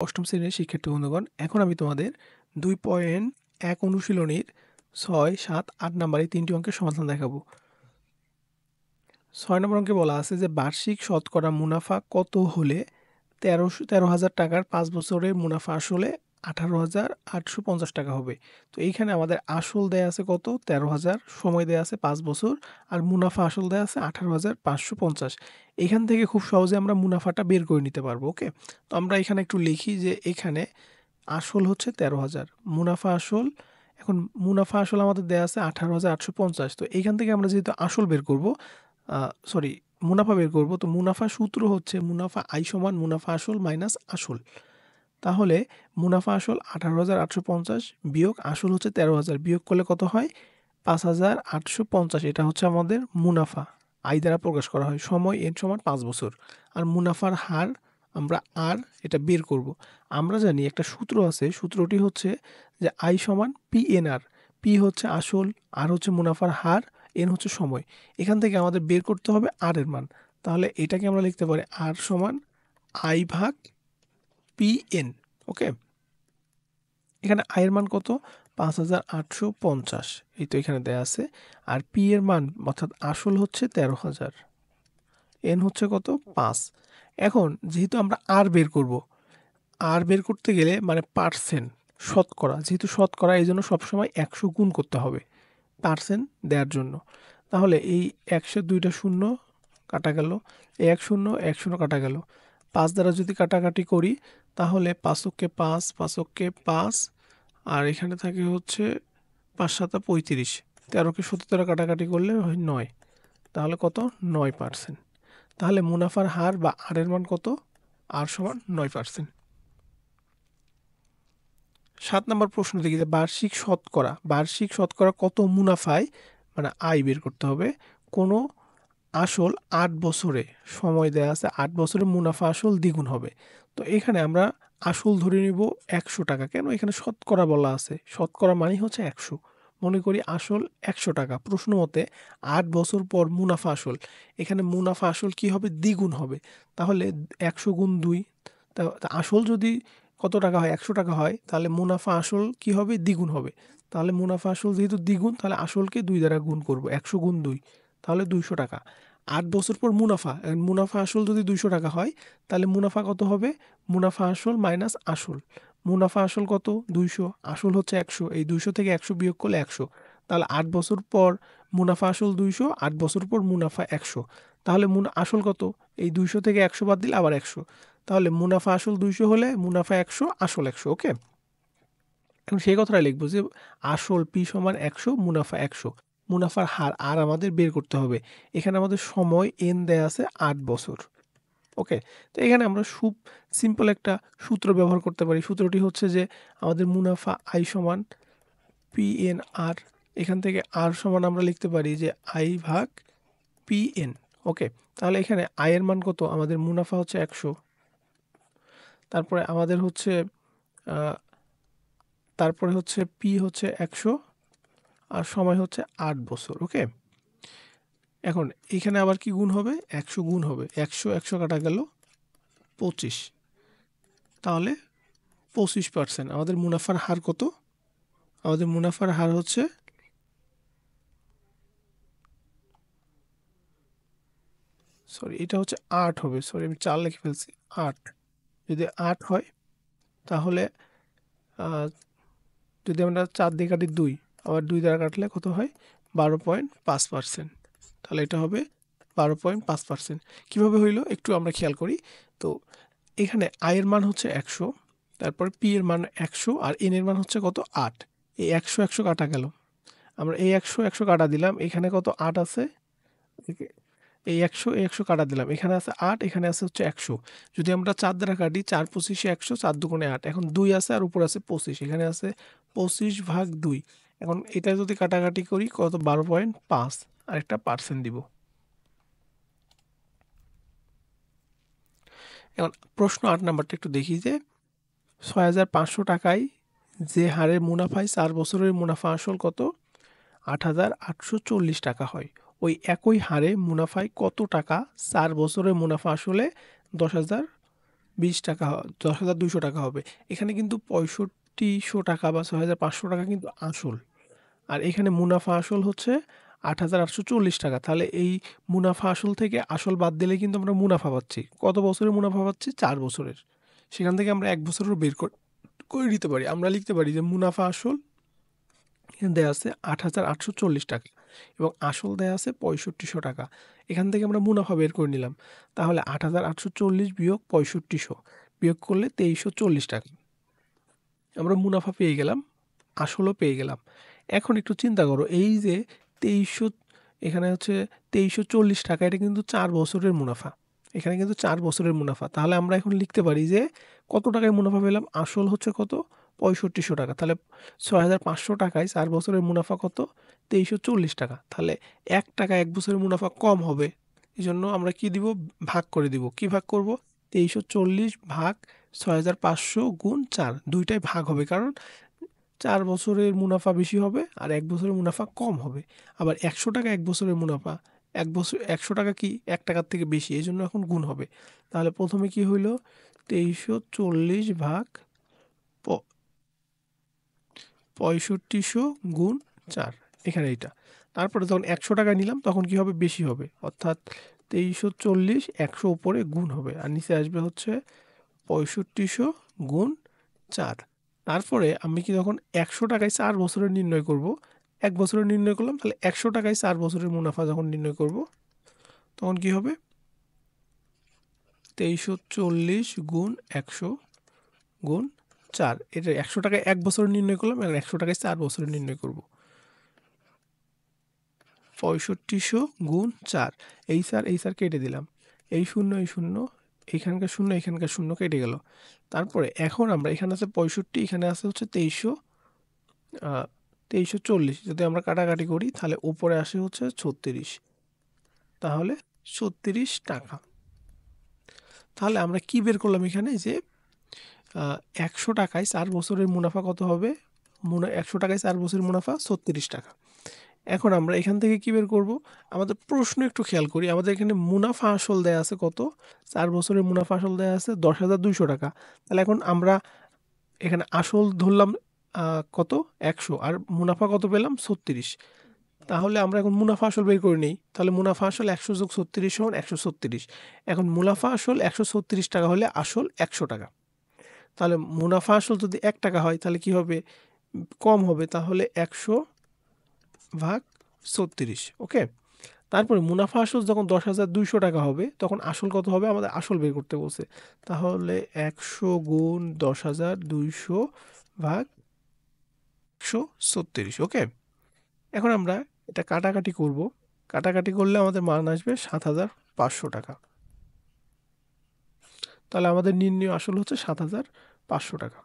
অষ্টম শ্রেণীর শিক্ষার্থী বন্ধুগণ, এখন আমি তোমাদের 2.1 অনুশীলনীর 6, 7, 8 নাম্বার এই 3টি অঙ্কের সমাধান দেখাবো। 6 নম্বর অঙ্কে বলা আছে যে বার্ষিক শতকরা মুনাফা কত হলে 13,000 টাকার 5 বছরের মুনাফা আসলে 18,850 টাকা হবে। তো এইখানে আমাদের আসল দেয়া আছে কত 13,000, সময় দেয়া আছে 5 বছর, আর মুনাফা আসল দেয়া আছে 18,550। এখান থেকে খুব সহজে আমরা মুনাফাটা বের করে নিতে পারবো। ওকে, তো আমরা এখানে একটু লিখি যে এখানে আসল হচ্ছে 13,000, মুনাফা আসল, এখন মুনাফা আসল আমাদের দেয়া আছে 18,850। তো এইখান থেকে আমরা যেহেতু আসল বের করব, মুনাফা বের করব, তো মুনাফা সূত্র হচ্ছে মুনাফা আই সমান মুনাফা আসল মাইনাস আসল। তাহলে মুনাফা আসল 18,850 বিয়োগ আসল হচ্ছে 13,000, বিয়োগ করলে কত হয় 5,850। এটা হচ্ছে আমাদের মুনাফা, আই দ্বারা প্রকাশ করা হয়। সময় এন সমান 5 বছর, আর মুনাফার হার আমরা আর এটা বের করব। আমরা জানি একটা সূত্র আছে, সূত্রটি হচ্ছে যে আই সমান পি এন আর। পি হচ্ছে আসল, আর হচ্ছে মুনাফার হার, এন হচ্ছে সময়। এখান থেকে আমাদের বের করতে হবে আর এর মান। তাহলে এটাকে আমরা লিখতে পারি আর সমান আই ভাগ পি এন। ওকে, এখানে আই এর মান কত 5,850, এই তো এখানে দেয়া আছে। আর পি এর মান অর্থাৎ আসল হচ্ছে 13,000, এন হচ্ছে কত 5। এখন যেহেতু আমরা আর বের করব, আর বের করতে গেলে মানে পার্সেন্ট, শতকরা, যেহেতু শতকরা এই জন্য সবসময় 100 গুণ করতে হবে পার্সেন্ট দেওয়ার জন্য। তাহলে এই 100 দুইটা শূন্য কাটা গেল, এই 1 শূন্য 1 শূন্য কাটা গেল, 5 দ্বারা যদি কাটাকাটি করি তাহলে 5 × 5 5 × 5, আর এখানে থাকে হচ্ছে 5 × 7 = 35, 13 কে 17 দ্বারা কাটাকাটি করলে হয় 9, তাহলে কত 9%। তাহলে মুনাফার হার বা আর এর মান কত, আর সমান 9%। 7 নম্বর প্রশ্ন দেখি যে বার্ষিক শতকরা কত মুনাফায়, মানে আয় বের করতে হবে, কোনো আসল 8 বছরে, সময় দেয়া আছে 8 বছরে মুনাফা আসল দ্বিগুণ হবে। তো এখানে আমরা আসল ধরে নিব 100 টাকা। কেন, এখানে শতকরা বলা আছে, শতকরা মানে হচ্ছে 100। মনে করি আসল 100 টাকা, প্রশ্ন মতে 8 বছর পর মুনাফা আসল, এখানে মুনাফা আসল কি হবে দ্বিগুণ হবে। তাহলে 100 গুণ 2, আসল যদি কত টাকা হয় 100 টাকা হয়, তাহলে মুনাফা আসল কি হবে দ্বিগুণ হবে। তাহলে মুনাফা আসল যেহেতু দ্বিগুণ, তাহলে আসলকে 2 দ্বারা গুণ করব, 100 গুণ 2, তাহলে 200 টাকা। 8 বছর পর মুনাফা, মুনাফা আসল যদি 200 টাকা হয়, তাহলে মুনাফা কত হবে, মুনাফা আসল মাইনাস আসল। মুনাফা আসল কত 200, আসল হচ্ছে 100, এই 200 থেকে 100 বিয়োগ করলে 100। তাহলে 8 বছর পর মুনাফা আসল 200, 8 বছর পর মুনাফা 100। তাহলে আসল কত, এই 200 থেকে 100 বাদ দিলে আবার 100। তাহলে মুনাফা আসল 200 হলে মুনাফা 100, আসল 100। ওকে, এখন সেই কথাটা লিখবো যে আসল পি সমান 100, মুনাফা 100। মুনাফার হার আর আমাদের বের করতে হবে। এখানে আমাদের সময় এন দেয়া আছে 8 বছর। ওকে, তো এখানে আমরা খুব সিম্পল একটা সূত্র ব্যবহার করতে পারি। সূত্রটি হচ্ছে যে আমাদের মুনাফা আই সমান পি এন আর, এখান থেকে আর সমান আমরা লিখতে পারি যে আই ভাগ পি এন। ওকে, তাহলে এখানে আই এর মান কত, আমাদের মুনাফা হচ্ছে 100, তারপরে আমাদের হচ্ছে তারপরে হচ্ছে পি হচ্ছে 100, আর সময় হচ্ছে 8 বছর। ওকে, এখন এখানে আবার কি গুণ হবে, 100 গুণ হবে, 100 100 কাটা গেল 25, তাহলে 25%। আমাদের মুনাফার হার কত, আমাদের মুনাফার হার হচ্ছে এটা হচ্ছে 8 হবে, আমি 4 লিখে ফেলছি, 8। যদি 8 হয় তাহলে যদি আমরা 4 দিয়ে কাটি 2, আবার 2 দ্বারা কাটলে কত হয় 12.5%। তাহলে এটা হবে 12.5%। কীভাবে হইল একটু আমরা খেয়াল করি। তো এখানে আয়ের মান হচ্ছে 100, তারপর পি এর মান 100, আর এন এর মান হচ্ছে কত 8। এই 100 100 কাটা গেল, আমরা এই 100 100 কাটা দিলাম, এখানে কত 8 আছে, এই 100 এই 100 কাটা দিলাম, এখানে আছে 8, এখানে আছে হচ্ছে 100। যদি আমরা 4 দ্বারা কাটি, 4 25 100, 4 দুগুণে 8, এখন 2 আছে আর উপর আছে 25, এখানে আছে 25 ভাগ 2। এখন এটা যদি কাটাকাটি করি কত 12.5, আর একটা পার্সেন্ট দিব। এখন প্রশ্ন 8 নাম্বারটা একটু দেখি যে 6,500 টাকায় যে হারে মুনাফায় 4 বছরের মুনাফা আসল কত 8,840 টাকা হয়, ওই একই হারে মুনাফায় কত টাকা 4 বছরের মুনাফা আসলে 10,000 টাকা 10,200 টাকা হবে। এখানে কিন্তু 6500 টাকা বা 6,500 টাকা কিন্তু আসল। আর এখানে মুনাফা আসল হচ্ছে 8,840 টাকা। তাহলে এই মুনাফা আসল থেকে আসল বাদ দিলে কিন্তু আমরা মুনাফা পাচ্ছি। কত বছরের মুনাফা পাচ্ছি? 4 বছরের। সেখান থেকে আমরা 1 বছরেরও বের করে নিতে পারি। আমরা লিখতে পারি যে মুনাফা আসল এখানে দেয়া আছে 8,840 টাকা এবং আসল দেয়া আছে 6500 টাকা। এখান থেকে আমরা মুনাফা বের করে নিলাম। তাহলে 8,840 বিয়োগ 6500 বিয়োগ করলে 2,340 টাকা। আমরা মুনাফা পেয়ে গেলাম, আসলও পেয়ে গেলাম। এখন একটু চিন্তা করো, এই যে ২৩০০ এখানে হচ্ছে ২৩40 টাকা, এটা কিন্তু ৪ বছরের মুনাফা। এখানে কিন্তু ৪ বছরের মুনাফা। তাহলে আমরা এখন লিখতে পারি যে কত টাকায় মুনাফা পেলাম? আসল হচ্ছে কত? ৬৫০০ টাকা। তাহলে ৬৫০০ টাকায় ৪ বছরের মুনাফা কত? ২৩40 টাকা। তাহলে ১ টাকা ১ বছরের মুনাফা কম হবে। এজন্য আমরা কি দিব? ভাগ করে দিব। কি ভাগ করব? ২৩40 ভাগ ৬৫০০ গুণ ৪, দুইটাই ভাগ হবে। কারণ ৪ বছরের মুনাফা বেশি হবে আর ১ বছরের মুনাফা কম হবে। আবার ১০০ টাকা ১ বছরের মুনাফা, ১ বছর ১০০ টাকা কি ১ টাকার থেকে বেশি, এজন্য এখন গুণ হবে। তাহলে প্রথমে কি হইল? ২৩40 ভাগ ৬৫০০ গুণ ৪, এখানে এইটা। তারপরে যখন ১০০ টাকা নিলাম তখন কি হবে? বেশি হবে। অর্থাৎ ২৩40 ১০০ উপরে গুণ হবে আর নিচে আসবে হচ্ছে ৬৫০০ গুণ ৪। তারপরে আমি কি যখন ১০০ টাকায় ৪ বছরের নির্ণয় করব, ১ বছরের নির্ণয় করলাম, তাহলে ১০০ টাকায় ৪ বছরের মুনাফা যখন নির্ণয় করব তখন কি হবে? ২৩40 গুণ ১০০ গুণ ৪। এটা ১০০ টাকায় ১ বছরের নির্ণয় করলাম, এখন ১০০ টাকায় ৪ বছরের নির্ণয় করব। ৬৫০০ গুণ ৪, এই ৪ কেটে দিলাম। এই ০ এই ০, এইখানকার ০ এখানকার ০ কেটে গেল। তারপরে এখন আমরা এখানে আছে ৬৫, এখানে আছে হচ্ছে ২৩40, যদি আমরা কাটাকাটি করি তাহলে উপরে আসে হচ্ছে ৩৬, তাহলে ৩৬ টাকা। তাহলে আমরা কি বের করলাম এখানে? যে ১০০ টাকায় ৪ বছরের মুনাফা কত হবে? ১০০ টাকায় ৪ বছরের মুনাফা ৩৬ টাকা। এখন আমরা এখান থেকে কি বের করব? আমাদের প্রশ্ন একটু খেয়াল করি। আমাদের এখানে মুনাফা আসল দেয়া আছে কত? ৪ বছরের মুনাফা আসল দেয়া আছে ১০,২০০ টাকা। তাহলে এখন আমরা এখানে আসল ধরলাম কত? ১০০, আর মুনাফা কত পেলাম? ৩৬। তাহলে আমরা এখন মুনাফা আসল বের করে নেই। তাহলে মুনাফা আসল ১০০ যোগ ৩৬ সমান ১৩৬। এখন মুনাফা আসল ১৩৬ টাকা হলে আসল ১০০ টাকা। তাহলে মুনাফা আসল যদি ১ টাকা হয় তাহলে কি হবে? কম হবে। তাহলে ১০০ ভাগ ৩৬, ওকে? তারপরে মুনাফা আসল যখন ১০,২০০ টাকা হবে তখন আসল কত হবে? আমাদের আসল বের করতে বলছে। তাহলে ১০০ গুণ ১০,২০০ ভাগ ১৩৬, ওকে? এখন আমরা এটা কাটাকাটি করব। কাটাকাটি করলে আমাদের মান আসবে ৭,৫০০ টাকা। তাহলে আমাদের নির্ণীয় আসল হচ্ছে ৭,৫০০ টাকা।